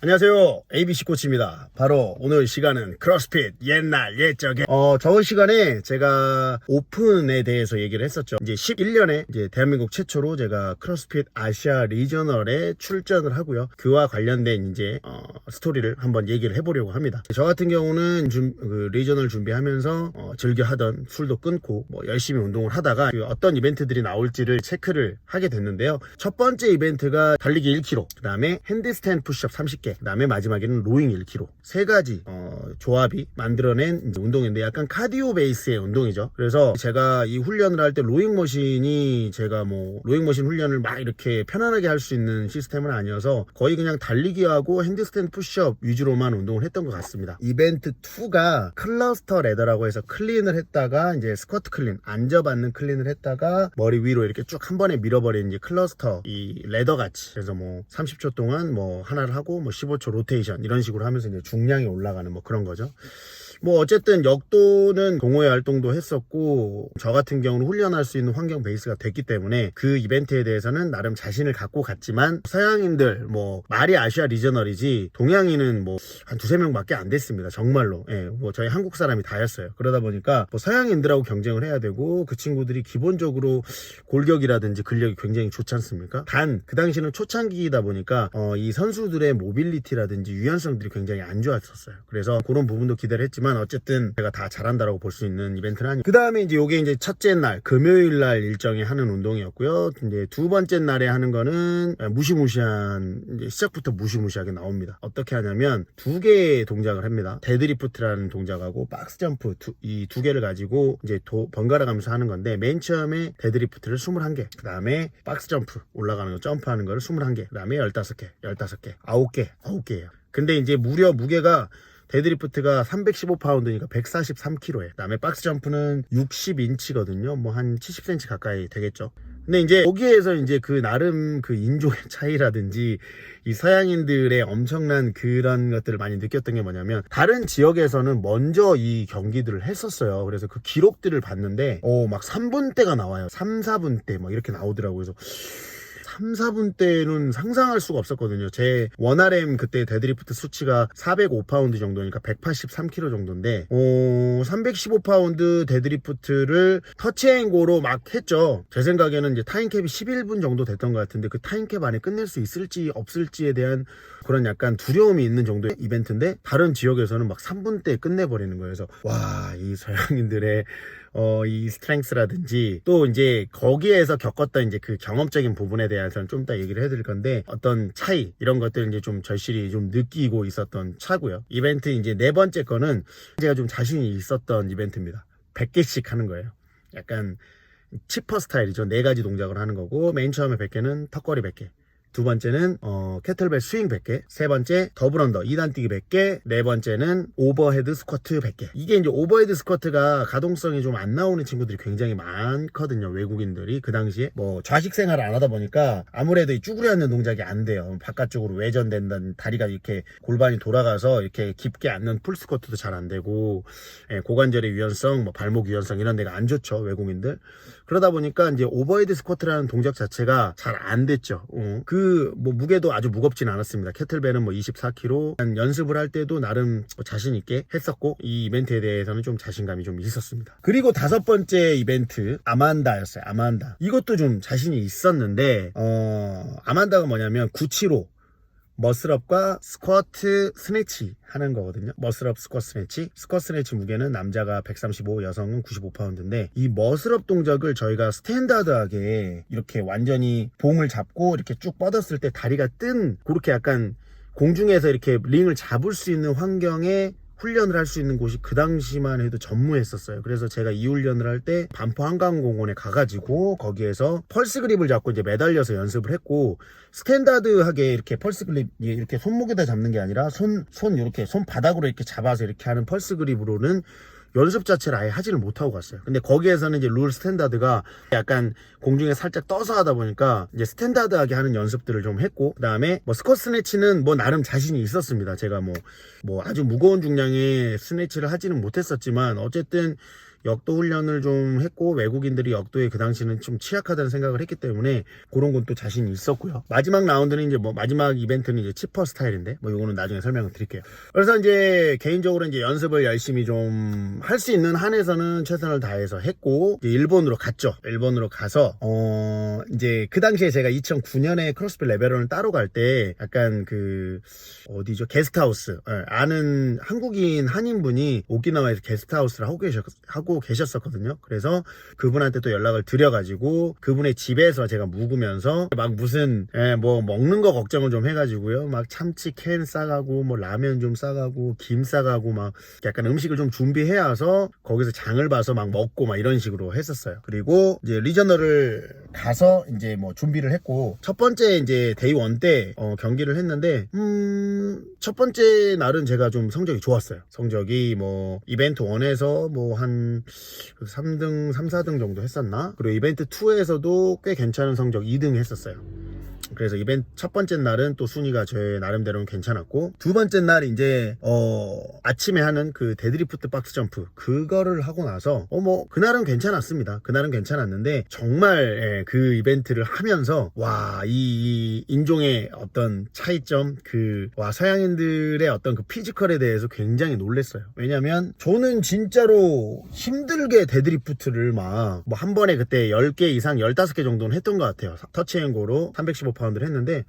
안녕하세요, ABC 코치입니다. 바로 오늘 시간은 크로스핏 옛날 옛적에 저번 시간에 제가 오픈에 대해서 얘기를 했었죠. 이제 11년에 이제 대한민국 최초로 제가 크로스핏 아시아 리저널에 출전을 하고요. 그와 관련된 이제 스토리를 한번 얘기를 해보려고 합니다. 저 같은 경우는 리저널 준비하면서 즐겨 하던 술도 끊고 열심히 운동을 하다가 어떤 이벤트들이 나올지를 체크를 하게 됐는데요. 첫 번째 이벤트가 달리기 1km, 그 다음에 핸드스탠드 푸시업 30개, 그 다음에 마지막에는 로잉 1km. 세 가지 조합이 만들어낸 운동인데 약간 카디오 베이스의 운동이죠. 그래서 제가 이 훈련을 할 때 로잉머신이 제가 로잉머신 훈련을 막 이렇게 편안하게 할 수 있는 시스템은 아니어서 거의 그냥 달리기하고 핸드스탠드 푸시업 위주로만 운동을 했던 것 같습니다. 이벤트 2가 클러스터 레더라고 해서 클린을 했다가 이제 스쿼트 클린, 앉아받는 클린을 했다가 머리 위로 이렇게 쭉 한 번에 밀어버리는 이제 클러스터 이 레더 같이. 그래서 30초 동안 하나를 하고 15초 로테이션 이런 식으로 하면서 이제 중량이 올라가는 그런 거죠. 어쨌든 역도는 동호회 활동도 했었고 저 같은 경우는 훈련할 수 있는 환경 베이스가 됐기 때문에 그 이벤트에 대해서는 나름 자신을 갖고 갔지만 서양인들 말이 아시아 리저널이지 동양인은 한 두세 명밖에 안 됐습니다. 정말로. 저희 한국 사람이 다였어요. 그러다 보니까 서양인들하고 경쟁을 해야 되고 그 친구들이 기본적으로 골격이라든지 근력이 굉장히 좋지 않습니까? 단 그 당시는 초창기이다 보니까 이 선수들의 모빌리티라든지 유연성들이 굉장히 안 좋았었어요. 그래서 그런 부분도 기대를 했지만 어쨌든 제가 다 잘한다라고 볼 수 있는 이벤트는 아니고, 그 다음에 이제 요게 이제 첫째 날 금요일 날 일정에 하는 운동이었고요. 이제 두 번째 날에 하는 거는 무시무시한, 이제 시작부터 무시무시하게 나옵니다. 어떻게 하냐면 두 개의 동작을 합니다. 데드리프트라는 동작하고 박스 점프 이 두 개를 가지고 이제 번갈아 가면서 하는 건데, 맨 처음에 데드리프트를 21개, 그 다음에 박스 점프 올라가는 거 점프하는 거를 21개, 그 다음에 15개 9개예요. 근데 이제 무려 무게가 데드리프트가 315파운드니까 143kg에, 그 다음에 박스 점프는 60인치거든요. 한 70cm 가까이 되겠죠. 근데 이제 거기에서 이제 그 나름 그 인종의 차이라든지 이 서양인들의 엄청난 그런 것들을 많이 느꼈던 게 뭐냐면, 다른 지역에서는 먼저 이 경기들을 했었어요. 그래서 그 기록들을 봤는데 막 3분대가 나와요. 3, 4분대 이렇게 나오더라고요. 그래서 3, 4분 때는 상상할 수가 없었거든요. 제 원RM 그때 데드리프트 수치가 405파운드 정도니까 183kg 정도인데 315파운드 데드리프트를 터치앤고로 막 했죠. 제 생각에는 이제 타임캡이 11분 정도 됐던 것 같은데 그 타임캡 안에 끝낼 수 있을지 없을지에 대한 그런 약간 두려움이 있는 정도의 이벤트인데, 다른 지역에서는 막 3분 때 끝내버리는 거예요. 그래서 와, 이 서양인들의 이 스트렝스라든지 또 이제 거기에서 겪었던 이제 그 경험적인 부분에 대해서는 좀 이따 얘기를 해드릴 건데, 어떤 차이 이런 것들 이제 좀 절실히 좀 느끼고 있었던 차고요. 이벤트 이제 네 번째 거는 제가 좀 자신이 있었던 이벤트입니다. 100개씩 하는 거예요. 약간 치퍼 스타일이죠. 네 가지 동작을 하는 거고, 맨 처음에 100개는 턱걸이 100개, 두 번째는 캐틀벨 스윙 100개, 세 번째 더블 언더 2단 뛰기 100개, 네 번째는 오버헤드 스쿼트 100개. 이게 이제 오버헤드 스쿼트가 가동성이 좀 안 나오는 친구들이 굉장히 많거든요. 외국인들이 그 당시에 좌식 생활을 안 하다 보니까 아무래도 이 쭈그려 앉는 동작이 안 돼요. 바깥쪽으로 외전된다는, 다리가 이렇게 골반이 돌아가서 이렇게 깊게 앉는 풀 스쿼트도 잘 안 되고, 고관절의 유연성, 발목 유연성 이런 데가 안 좋죠, 외국인들. 그러다 보니까 이제 오버헤드 스쿼트라는 동작 자체가 잘 안 됐죠. 무게도 아주 무겁진 않았습니다. 캐틀벨은 24kg. 연습을 할 때도 나름 자신 있게 했었고, 이 이벤트에 대해서는 좀 자신감이 좀 있었습니다. 그리고 다섯 번째 이벤트 아만다였어요. 아만다. 이것도 좀 자신이 있었는데 아만다가 뭐냐면 975 머슬업과 스쿼트 스네치 하는 거거든요. 머슬업 스쿼트 스네치. 스쿼트 스네치 무게는 남자가 135, 여성은 95파운드인데 이 머슬업 동작을 저희가 스탠다드하게 이렇게 완전히 봉을 잡고 이렇게 쭉 뻗었을 때 다리가 뜬, 그렇게 약간 공중에서 이렇게 링을 잡을 수 있는 환경에 훈련을 할 수 있는 곳이 그 당시만 해도 전무했었어요. 그래서 제가 이 훈련을 할 때 반포 한강공원에 가가지고 거기에서 펄스 그립을 잡고 이제 매달려서 연습을 했고, 스탠다드하게 이렇게 펄스 그립 이렇게 손목에다 잡는 게 아니라 이렇게 손바닥으로 이렇게 잡아서 이렇게 하는 펄스 그립으로는 연습 자체를 아예 하지를 못하고 갔어요. 근데 거기에서는 이제 룰 스탠다드가 약간 공중에 살짝 떠서 하다 보니까 이제 스탠다드하게 하는 연습들을 좀 했고, 그 다음에 스쿼트 스네치는 나름 자신이 있었습니다. 제가 아주 무거운 중량의 스네치를 하지는 못했었지만 어쨌든 역도 훈련을 좀 했고 외국인들이 역도에 그 당시는 좀 취약하다는 생각을 했기 때문에 그런 건 또 자신이 있었고요. 마지막 라운드는 이제 뭐 마지막 이벤트는 이제 치퍼 스타일인데 뭐 요거는 나중에 설명을 드릴게요. 그래서 이제 개인적으로 이제 연습을 열심히 좀 할 수 있는 한에서는 최선을 다해서 했고 이제 일본으로 갔죠. 일본으로 가서 이제 그 당시에 제가 2009년에 크로스핏 레벨원을 따로 갈 때 약간 그 어디죠? 게스트하우스 아는 한국인 한인분이 오키나와에서 게스트하우스를 하고 계셨었거든요. 그래서 그분한테 또 연락을 드려가지고 그분의 집에서 제가 묵으면서 막 무슨 뭐 먹는 거 걱정을 좀 해가지고요. 막 참치 캔 싸가고 뭐 라면 좀 싸가고 김 싸가고 막 약간 음식을 좀 준비해야 와서 거기서 장을 봐서 막 먹고 막 이런 식으로 했었어요. 그리고 이제 리저널을 가서 이제 뭐 준비를 했고 첫 번째 이제 데이 1 때 경기를 했는데 첫 번째 날은 제가 좀 성적이 좋았어요. 성적이 뭐 이벤트 1에서 뭐 한 3등 3, 4등 정도 했었나? 그리고 이벤트 2에서도 꽤 괜찮은 성적 2등 했었어요. 그래서 이벤트 첫 번째 날은 또 순위가 제 나름대로는 괜찮았고 두 번째 날 이제 아침에 하는 그 데드리프트 박스 점프 그거를 하고 나서 뭐 그날은 괜찮았습니다. 그날은 괜찮았는데 정말 그 이벤트를 하면서 와 이 인종의 어떤 차이점 와 서양인들의 어떤 그 피지컬에 대해서 굉장히 놀랐어요. 왜냐면 저는 진짜로 힘들게 데드리프트를 막 뭐 한 번에 그때 10개 이상 15개 정도는 했던 것 같아요. 터치앤고로 315파운드를 했는데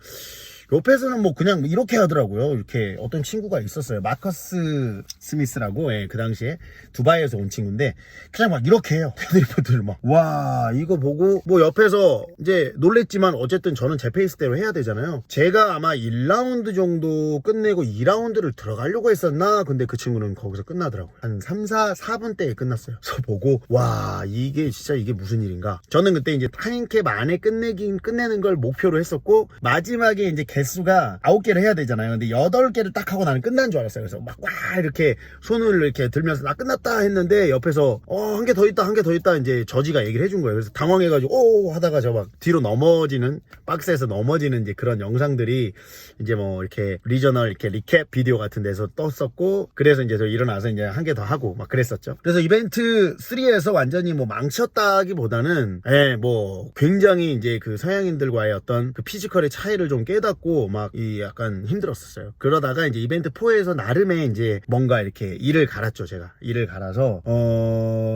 옆에서는 뭐 그냥 이렇게 하더라고요. 이렇게 어떤 친구가 있었어요. 마커스 스미스라고 그 당시에 두바이에서 온 친구인데 그냥 막 이렇게 해요. 데드리프트를 막 와 이거 보고 뭐 옆에서 이제 놀랬지만 어쨌든 저는 제 페이스대로 해야 되잖아요. 제가 아마 1라운드 정도 끝내고 2라운드를 들어가려고 했었나 근데 그 친구는 거기서 끝나더라고요. 한 3, 4분 때에 끝났어요. 그래서 보고 와 이게 진짜 이게 무슨 일인가. 저는 그때 이제 타임캡 안에 끝내는 걸 목표로 했었고 마지막에 이제 개수가 9개를 해야 되잖아요. 근데 8개를 딱 하고 나는 끝난 줄 알았어요. 그래서 막 와 이렇게 손을 이렇게 들면서 나 끝났다 했는데 옆에서 한 개 더 있다 한 개 더 있다 이제 저지가 얘기를 해준 거예요. 그래서 당황해가지고 오 하다가 저 막 뒤로 넘어지는 박스에서 넘어지는 이제 그런 영상들이 이제 뭐 이렇게 리저널 이렇게 리캡 비디오 같은 데서 떴었고 그래서 이제 저 일어나서 이제 한 개 더 하고 막 그랬었죠. 그래서 이벤트 3에서 완전히 뭐 망쳤다기보다는 뭐 굉장히 이제 그 서양인들과의 어떤 그 피지컬의 차이를 좀 깨닫고 막 이 약간 힘들었었어요. 그러다가 이제 이벤트 4에서 나름의 이제 뭔가 이렇게 일을 갈았죠. 제가 일을 갈아서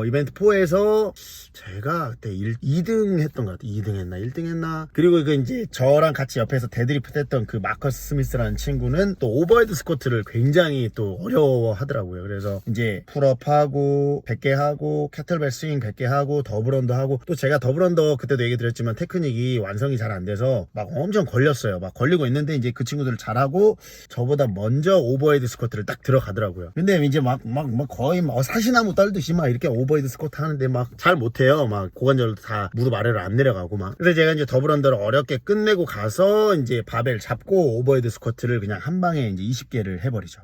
이벤트 4에서 제가 그때 2등 했던 것 같아요. 2등 했나 1등 했나. 그리고 그 이제 저랑 같이 옆에서 데드리프트 했던 그 마커스 스미스라는 친구는 또 오버헤드 스쿼트를 굉장히 또 어려워 하더라고요. 그래서 이제 풀업하고 100개 하고 캐틀벨 스윙 100개 하고 더블언더 하고 또 제가 더블언더 그때도 얘기 드렸지만 테크닉이 완성이 잘 안 돼서 막 엄청 걸렸어요. 막 걸리고 있는데 이제 그 친구들 잘하고 저보다 먼저 오버헤드 스쿼트를 딱 들어가더라고요. 근데 이제 막 거의 막 사시나무 떨듯이 막 이렇게 오버헤드 스쿼트 하는데 막 잘 못해요. 막 고관절도 다 무릎 아래로 안 내려가고 막. 그래서 제가 이제 더블언더를 어렵게 끝내고 가서 이제 바벨 잡고 오버헤드 스쿼트를 그냥 한 방에 이제 20개를 해버리죠.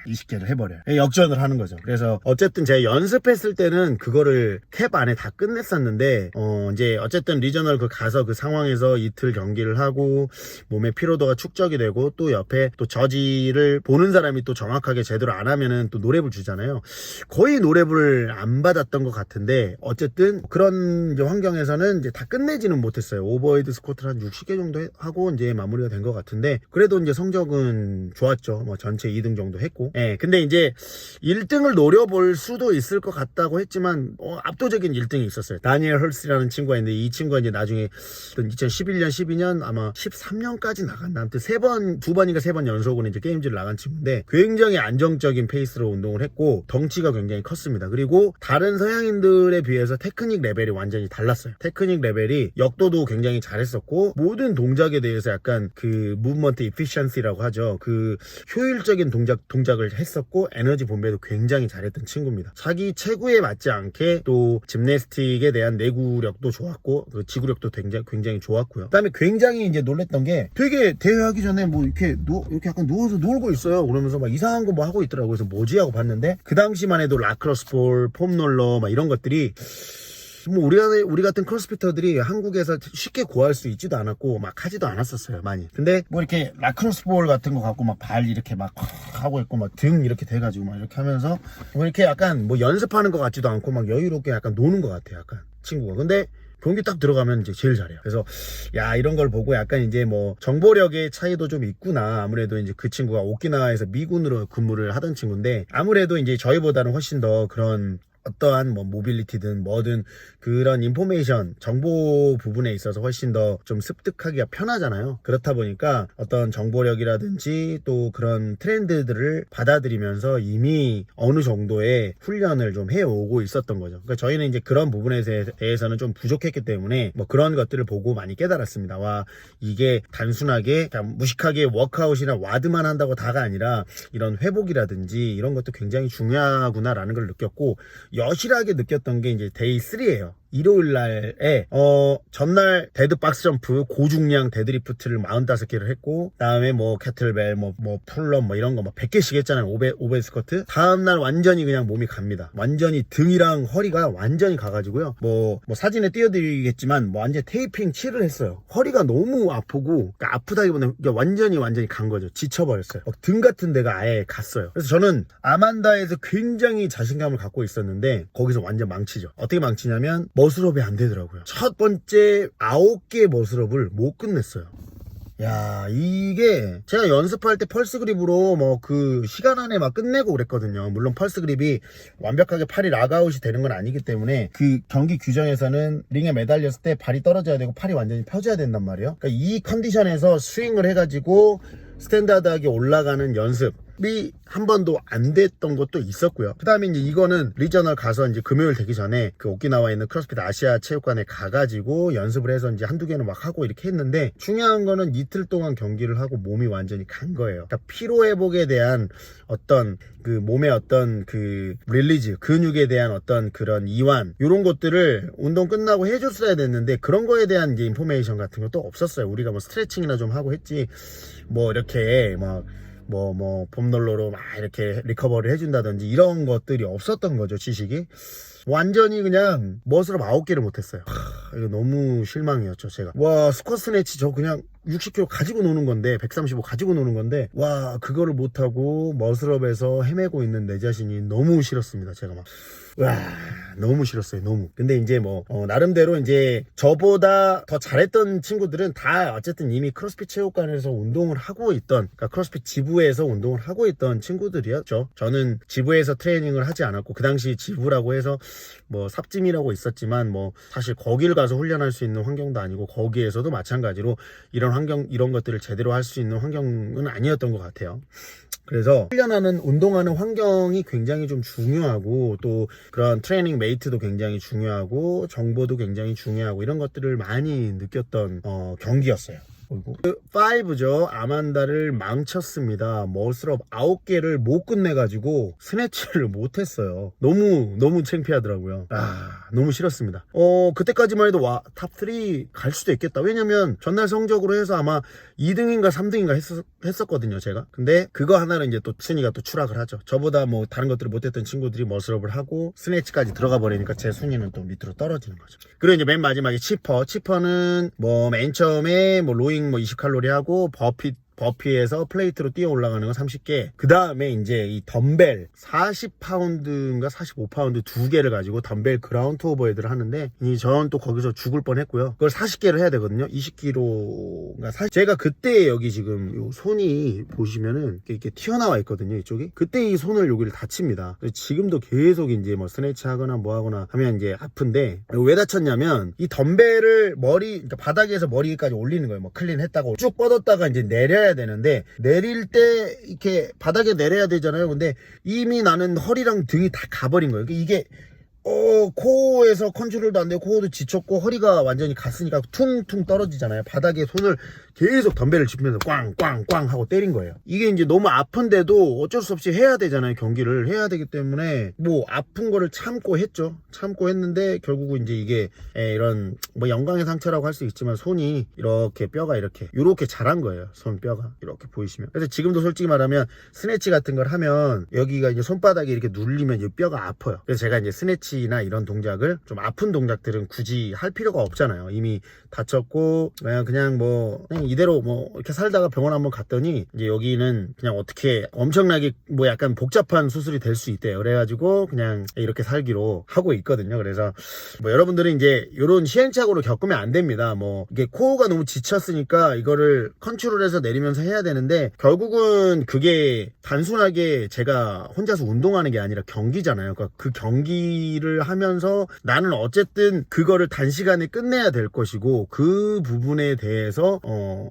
20개를 해버려요. 역전을 하는 거죠. 그래서 어쨌든 제가 연습했을 때는 그거를 캡 안에 다 끝냈었는데 이제 어쨌든 리저널 가서 그 상황에서 이틀 경기를 하고 몸의 피로도가 축적이 되고 또 옆에 또 저지를 보는 사람이 또 정확하게 제대로 안 하면은 또 노랩을 주잖아요. 거의 노랩을 안 받았던 것 같은데 어쨌든 그런 이제 환경에서는 이제 다 끝내지는 못했어요. 오버헤드 스쿼트를 한 60개 정도 하고 이제 마무리가 된 것 같은데 그래도 이제 성적은 좋았죠. 뭐 전체 2등 정도 했고 근데 이제 1등을 노려볼 수도 있을 것 같다고 했지만 압도적인 1등이 있었어요. 다니엘 헐스라는 친구가 있는데 이 친구가 이제 나중에 2011년 12년 아마 13년까지 나갔나 아무튼 2번인가 3번 연속으로 이제 게임즈를 나간 친구인데 굉장히 안정적인 페이스로 운동을 했고 덩치가 굉장히 컸습니다. 그리고 다른 서양인들에 비해서 테크닉 레벨이 완전히 달랐어요. 테크닉 레벨이 역도도 굉장히 잘했었고 모든 동작에 대해서 약간 그 무브먼트 이피션시라고 하죠. 그 효율적인 동작을 했었고 에너지 분배도 굉장히 잘했던 친구입니다. 자기 체구에 맞지 않게 또 짐내스틱에 대한 내구력도 좋았고 그 지구력도 굉장히 좋았고요. 그다음에 굉장히 이제 놀랬던 게 되게 대회하기 전에 뭐 이렇게 약간 누워서 놀고 있어요. 그러면서 막 이상한 거 뭐 하고 있더라고요. 그래서 뭐지 하고 봤는데 그 당시만 해도 라크로스볼, 폼롤러 막 이런 것들이 뭐 우리 같은 크로스피터들이 한국에서 쉽게 구할 수 있지도 않았고 막 하지도 않았었어요 많이. 근데 뭐 이렇게 라크로스볼 같은 거 갖고 막 발 이렇게 막 하고 있고 막 등 이렇게 돼가지고 막 이렇게 하면서 뭐 이렇게 약간 뭐 연습하는 것 같지도 않고 막 여유롭게 약간 노는 것 같아요 약간 친구가. 근데 경기 딱 들어가면 이제 제일 잘해요. 그래서 야 이런 걸 보고 약간 이제 뭐 정보력의 차이도 좀 있구나. 아무래도 이제 그 친구가 오키나와에서 미군으로 근무를 하던 친구인데 아무래도 이제 저희보다는 훨씬 더 그런 어떠한 뭐 모빌리티든 뭐든 그런 인포메이션 정보 부분에 있어서 훨씬 더 좀 습득하기가 편하잖아요. 그렇다 보니까 어떤 정보력이라든지 또 그런 트렌드들을 받아들이면서 이미 어느 정도의 훈련을 좀 해오고 있었던 거죠. 그러니까 저희는 이제 그런 부분에 대해서는 좀 부족했기 때문에 뭐 그런 것들을 보고 많이 깨달았습니다. 와 이게 단순하게 그냥 무식하게 워크아웃이나 와드만 한다고 다가 아니라 이런 회복이라든지 이런 것도 굉장히 중요하구나라는 걸 느꼈고, 여실하게 느꼈던 게 이제 데이 3예요. 일요일 날에 전날 데드 박스 점프 고중량 데드리프트를 45개를 했고, 다음에 뭐 캐틀벨 뭐 풀업 뭐 이런 거 막 100개씩 했잖아요. 오베 스쿼트. 다음날 완전히 그냥 몸이 갑니다. 완전히 등이랑 허리가 완전히 가가지고요. 뭐 사진에 띄워드리겠지만 뭐 완전 테이핑 칠을 했어요. 허리가 너무 아프고, 그러니까 아프다기보다는 완전히 간 거죠. 지쳐버렸어요. 등 같은 데가 아예 갔어요. 그래서 저는 아만다에서 굉장히 자신감을 갖고 있었는데 거기서 완전 망치죠. 어떻게 망치냐면 머슬업이 안 되더라고요. 첫 번째 9개 머슬업을 못 끝냈어요. 야 이게 제가 연습할 때 펄스 그립으로 뭐 그 시간 안에 막 끝내고 그랬거든요. 물론 펄스 그립이 완벽하게 팔이 락아웃이 되는 건 아니기 때문에 그 경기 규정에서는 링에 매달렸을 때 발이 떨어져야 되고 팔이 완전히 펴져야 된단 말이에요. 그러니까 이 컨디션에서 스윙을 해가지고 스탠다드하게 올라가는 연습이 한 번도 안 됐던 것도 있었고요. 그 다음에 이제 이거는 리저널 가서 이제 금요일 되기 전에 그 오키나와에 있는 크로스핏 아시아 체육관에 가가지고 연습을 해서 이제 한두 개는 막 하고 이렇게 했는데, 중요한 거는 이틀 동안 경기를 하고 몸이 완전히 간 거예요. 그러니까 피로회복에 대한 어떤 그 몸의 어떤 그 릴리즈, 근육에 대한 어떤 그런 이완, 이런 것들을 운동 끝나고 해줬어야 됐는데 그런 거에 대한 이제 인포메이션 같은 것도 없었어요. 우리가 뭐 스트레칭이나 좀 하고 했지 뭐 이렇게 봄놀러로 막 이렇게 리커버를 해준다든지 이런 것들이 없었던 거죠. 지식이 완전히 그냥 머슬업 9개를 못했어요. 이거 너무 실망이었죠. 제가 와 스쿼트 스네치 저 그냥 60kg 가지고 노는 건데, 135 가지고 노는 건데, 와 그거를 못하고 머슬업에서 헤매고 있는 내 자신이 너무 싫었습니다. 제가 막 와 너무 싫었어요. 너무. 근데 이제 뭐 나름대로 이제 저보다 더 잘했던 친구들은 다 어쨌든 이미 크로스핏 체육관에서 운동을 하고 있던, 그러니까 크로스핏 지부에서 운동을 하고 있던 친구들이었죠. 저는 지부에서 트레이닝을 하지 않았고, 그 당시 지부라고 해서 뭐 삽짐이라고 있었지만 뭐 사실 거기를 가서 훈련할 수 있는 환경도 아니고, 거기에서도 마찬가지로 이런 환경, 이런 것들을 제대로 할 수 있는 환경은 아니었던 것 같아요. 그래서 훈련하는, 운동하는 환경이 굉장히 좀 중요하고, 또 그런 트레이닝 메이트도 굉장히 중요하고, 정보도 굉장히 중요하고, 이런 것들을 많이 느꼈던 경기였어요. 그 5죠. 아만다를 망쳤습니다. 머슬업 9개를 못 끝내가지고 스네치를 못했어요. 너무 창피하더라고요. 너무 싫었습니다. 그때까지만 해도 탑 3 갈 수도 있겠다. 왜냐면 전날 성적으로 해서 아마 2등인가 3등인가 했었거든요, 제가. 근데 그거 하나는 이제 또 순위가 또 추락을 하죠. 저보다 뭐 다른 것들을 못했던 친구들이 머슬업을 하고 스네치까지 들어가 버리니까 제 순위는 또 밑으로 떨어지는 거죠. 그리고 이제 맨 마지막에 치퍼는 뭐 맨 처음에 뭐 로잉 뭐 20칼로리 하고 버피에서 플레이트로 뛰어 올라가는 거 30개. 그 다음에 이제 이 덤벨 40파운드인가 45파운드 2개를 가지고 덤벨 그라운드 오버헤드를 하는데, 저는 또 거기서 죽을 뻔 했고요. 그걸 40개를 해야 되거든요. 20kg가 제가 그때 여기 지금 요 손이 보시면은 이렇게 튀어나와 있거든요. 이쪽이. 그때 이 손을 여기를 다칩니다. 지금도 계속 이제 뭐 스네치 하거나 뭐 하거나 하면 이제 아픈데, 왜 다쳤냐면 이 덤벨을 그러니까 바닥에서 머리까지 올리는 거예요. 뭐 클린 했다고 쭉 뻗었다가 이제 내려야 되는데, 내릴 때 이렇게 바닥에 내려야 되잖아요. 근데 이미 나는 허리랑 등이 다 가버린 거예요. 이게 코어에서 컨트롤도 안 되고 코어도 지쳤고 허리가 완전히 갔으니까 퉁퉁 떨어지잖아요. 바닥에 손을 계속 덤벨을 짚으면서 꽝꽝꽝 하고 때린 거예요. 이게 이제 너무 아픈데도 어쩔 수 없이 해야 되잖아요. 경기를 해야 되기 때문에 뭐 아픈 거를 참고 했죠. 참고 했는데 결국은 이제 이게 이런 뭐 영광의 상처라고 할 수 있지만, 손이 이렇게 뼈가 이렇게 자란 거예요. 손뼈가 이렇게 보이시면. 그래서 지금도 솔직히 말하면 스네치 같은 걸 하면 여기가 이제 손바닥에 이렇게 눌리면 이 뼈가 아파요. 그래서 제가 이제 스네치 스트레치나 이런 동작을 좀 아픈 동작들은 굳이 할 필요가 없잖아요. 이미 다쳤고 그냥 뭐 그냥 이대로 뭐 이렇게 살다가 병원 한번 갔더니 이제 여기는 그냥 어떻게 엄청나게 뭐 약간 복잡한 수술이 될 수 있대요. 그래가지고 그냥 이렇게 살기로 하고 있거든요. 그래서 뭐 여러분들은 이제 이런 시행착오를 겪으면 안 됩니다. 뭐 이게 코어가 너무 지쳤으니까 이거를 컨트롤해서 내리면서 해야 되는데 결국은 그게 단순하게 제가 혼자서 운동하는 게 아니라 경기잖아요. 그러니까 그 경기를 하면서 나는 어쨌든 그거를 단시간에 끝내야 될 것이고 그 부분에 대해서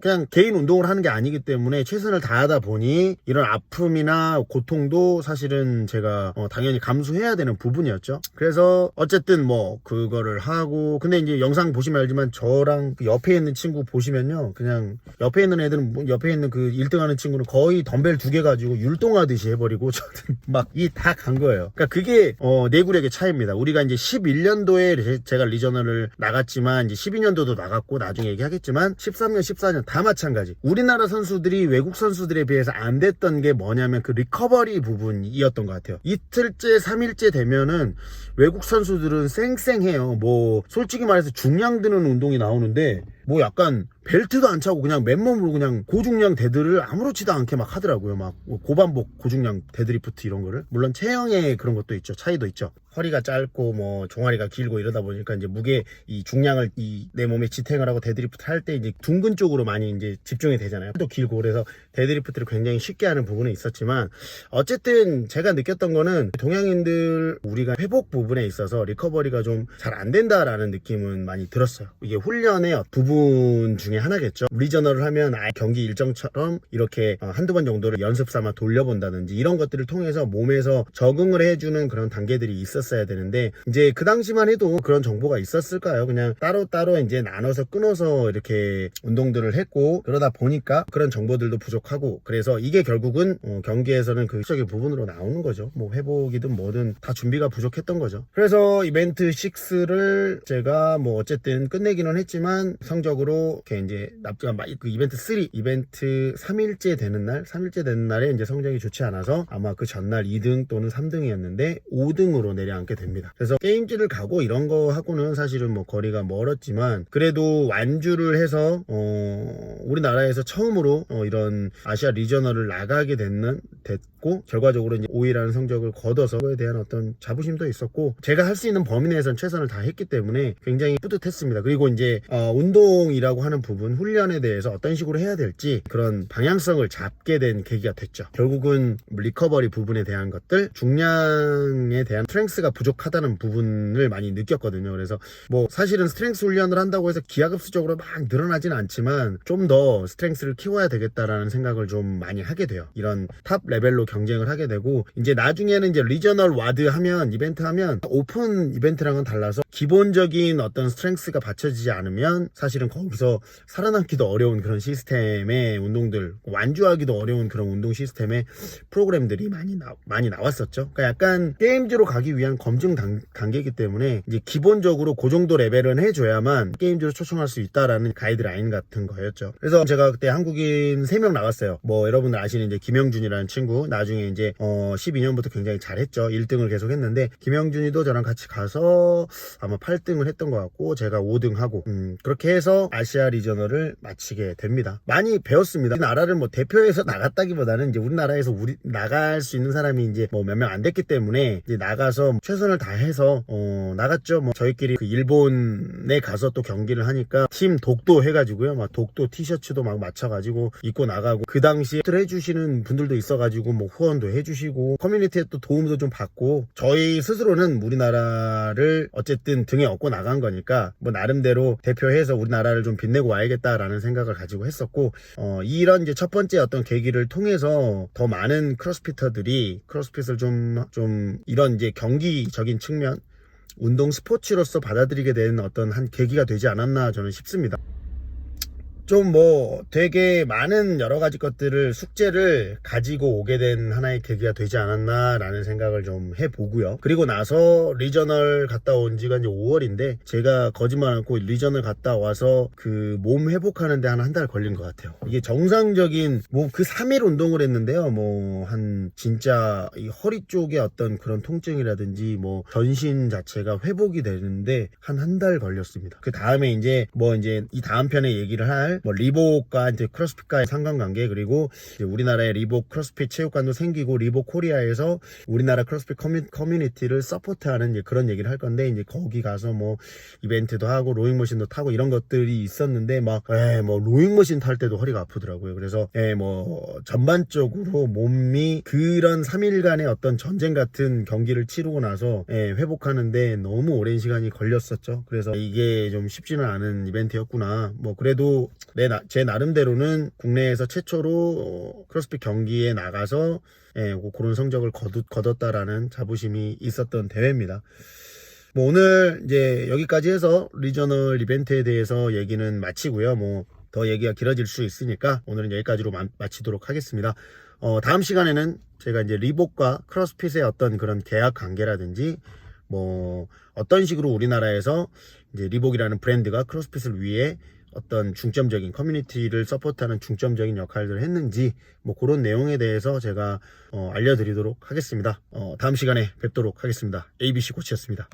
그냥 개인 운동을 하는 게 아니기 때문에 최선을 다하다 보니 이런 아픔이나 고통도 사실은 제가 당연히 감수해야 되는 부분이었죠. 그래서 어쨌든 뭐 그거를 하고 근데 이제 영상 보시면 알지만 저랑 그 옆에 있는 친구 보시면요 그냥 옆에 있는 애들은 옆에 있는 그 1등 하는 친구는 거의 덤벨 2개 가지고 율동하듯이 해버리고 저는 막 이 다 간 거예요. 그러니까 그게 내구력의 차이입니다. 우리가 이제 11년도에 제가 리저널을 나갔지만 이제 12년도도 나갔고 나중에 얘기하겠지만 13년 14년 다 마찬가지. 우리나라 선수들이 외국 선수들에 비해서 안 됐던 게 뭐냐면 그 리커버리 부분이었던 것 같아요. 이틀째 3일째 되면은 외국 선수들은 쌩쌩해요. 뭐 솔직히 말해서 중량 드는 운동이 나오는데 뭐 약간 벨트도 안 차고 그냥 맨몸으로 그냥 고중량 데드를 아무렇지도 않게 막 하더라고요. 막 고반복 고중량 데드리프트 이런 거를. 물론 체형에 그런 것도 있죠. 차이도 있죠. 허리가 짧고 뭐 종아리가 길고 이러다 보니까 이제 무게 이 중량을 내 몸에 지탱을 하고 데드리프트 할 때 이제 둥근 쪽으로 많이 이제 집중이 되잖아요. 또 길고 그래서 데드리프트를 굉장히 쉽게 하는 부분은 있었지만 어쨌든 제가 느꼈던 거는 동양인들 우리가 회복 부분에 있어서 리커버리가 좀 잘 안 된다라는 느낌은 많이 들었어요. 이게 훈련의 부분 중에 하나겠죠. 리저널을 하면 아예 경기 일정처럼 이렇게 한두 번 정도를 연습 삼아 돌려본다든지 이런 것들을 통해서 몸에서 적응을 해주는 그런 단계들이 있었어야 되는데 이제 그 당시만 해도 그런 정보가 있었을까요? 그냥 따로따로 이제 나눠서 끊어서 이렇게 운동들을 했고 그러다 보니까 그런 정보들도 부족하고 그래서 이게 결국은 경기에서는 그 시적인 부분으로 나오는 거죠. 뭐 회복이든 뭐든 다 준비가 부족했던 거죠. 그래서 이벤트 6를 제가 뭐 어쨌든 끝내기는 했지만 성적으로 이렇게 이제 그 이벤트 3 이벤트 3일째 되는 날에 이제 성적이 좋지 않아서 아마 그 전날 2등 또는 3등이었는데 5등으로 내려앉게 됩니다. 그래서 게임즈를 가고 이런 거 하고는 사실은 뭐 거리가 멀었지만 그래도 완주를 해서 우리나라에서 처음으로 이런 아시아 리저널을 나가게 됐고 결과적으로 이제 5위라는 성적을 거둬서 그에 대한 어떤 자부심도 있었고 제가 할 수 있는 범위 내에서는 최선을 다했기 때문에 굉장히 뿌듯했습니다. 그리고 이제 운동이라고 하는 부분 훈련에 대해서 어떤 식으로 해야 될지 그런 방향성을 잡게 된 계기가 됐죠. 결국은 리커버리 부분에 대한 것들 중량에 대한 스트렝스가 부족하다는 부분을 많이 느꼈거든요. 그래서 뭐 사실은 스트렝스 훈련을 한다고 해서 기하급수적으로 막 늘어나진 않지만 좀 더 스트렝스를 키워야 되겠다라는 생각을 좀 많이 하게 돼요. 이런 탑 레벨로 경쟁을 하게 되고 이제 나중에는 이제 리저널 와드 하면 이벤트 하면 오픈 이벤트랑은 달라서 기본적인 어떤 스트렝스가 받쳐지지 않으면 사실은 거기서 살아남기도 어려운 그런 시스템의 운동들 완주하기도 어려운 그런 운동 시스템의 프로그램들이 많이 나왔었죠. 그러니까 약간 게임즈로 가기 위한 검증 단계이기 때문에 이제 기본적으로 그 정도 레벨은 해줘야만 게임즈로 초청할 수 있다라는 가이드라인 같은 거였죠. 그래서 제가 그때 한국인 3명 나갔어요. 뭐 여러분들 아시는 이제 김영준이라는 친구 나중에 이제 12년부터 굉장히 잘했죠. 1등을 계속 했는데 김영준이도 저랑 같이 가서 아마 8등을 했던 것 같고 제가 5등 하고 그렇게 해서 아시아 리저널을 마치게 됩니다. 많이 배웠습니다. 나라를 뭐 대표해서 나갔다기보다는 이제 우리나라에서 나갈 수 있는 사람이 이제 뭐 몇 명 안 됐기 때문에 이제 나가서 최선을 다해서 나갔죠. 뭐 저희끼리 그 일본에 가서 또 경기를 하니까 팀 독도 해가지고요. 막 독도 티셔츠도 막 맞춰가지고 입고 나가고 그 당시에 해주시는 분들도 있어가지고 뭐 후원도 해주시고 커뮤니티에 또 도움도 좀 받고 저희 스스로는 우리나라를 어쨌든 등에 업고 나간 거니까 뭐 나름대로 대표해서 우리나라를 좀 빛내고 와야겠다라는 생각을 가지고 했었고 이런 이제 첫 번째 어떤 계기를 통해서 더 많은 크로스피터들이 크로스핏을 좀 이런 이제 경기적인 측면 운동 스포츠로서 받아들이게 된 어떤 한 계기가 되지 않았나 저는 싶습니다. 좀 뭐 되게 많은 여러 가지 것들을 숙제를 가지고 오게 된 하나의 계기가 되지 않았나 라는 생각을 좀 해보고요. 그리고 나서 리저널 갔다 온 지가 이제 5월인데 제가 거짓말 않고 리저널 갔다 와서 그 몸 회복하는데 한 달 걸린 것 같아요. 이게 정상적인 뭐 그 3일 운동을 했는데요. 뭐 한 진짜 이 허리 쪽에 어떤 그런 통증이라든지 뭐 전신 자체가 회복이 되는데 한 달 걸렸습니다. 그 다음에 이제 뭐 이제 이 다음 편에 얘기를 할 뭐 리복과 이제 크로스핏과의 상관관계, 그리고 이제 우리나라에 리복 크로스핏 체육관도 생기고 리복 코리아에서 우리나라 크로스핏 커뮤니티를 서포트하는 이제 그런 얘기를 할 건데, 이제 거기 가서 뭐 이벤트도 하고 로잉머신도 타고 이런 것들이 있었는데 뭐 로잉머신 탈 때도 허리가 아프더라고요. 그래서 뭐 전반적으로 몸이 그런 3일간의 어떤 전쟁 같은 경기를 치르고 나서 회복하는데 너무 오랜 시간이 걸렸었죠. 그래서 이게 좀 쉽지는 않은 이벤트였구나. 뭐 그래도 제 나름대로는 국내에서 최초로 크로스핏 경기에 나가서 그런 성적을 거뒀다라는 자부심이 있었던 대회입니다. 뭐 오늘 이제 여기까지 해서 리저널 이벤트에 대해서 얘기는 마치고요. 뭐 더 얘기가 길어질 수 있으니까 오늘은 여기까지로 마치도록 하겠습니다. 다음 시간에는 제가 이제 리복과 크로스핏의 어떤 그런 계약 관계라든지 뭐 어떤 식으로 우리나라에서 이제 리복이라는 브랜드가 크로스핏을 위해 어떤 중점적인 커뮤니티를 서포트하는 중점적인 역할들을 했는지 뭐 그런 내용에 대해서 제가 알려드리도록 하겠습니다. 다음 시간에 뵙도록 하겠습니다. ABC 코치였습니다.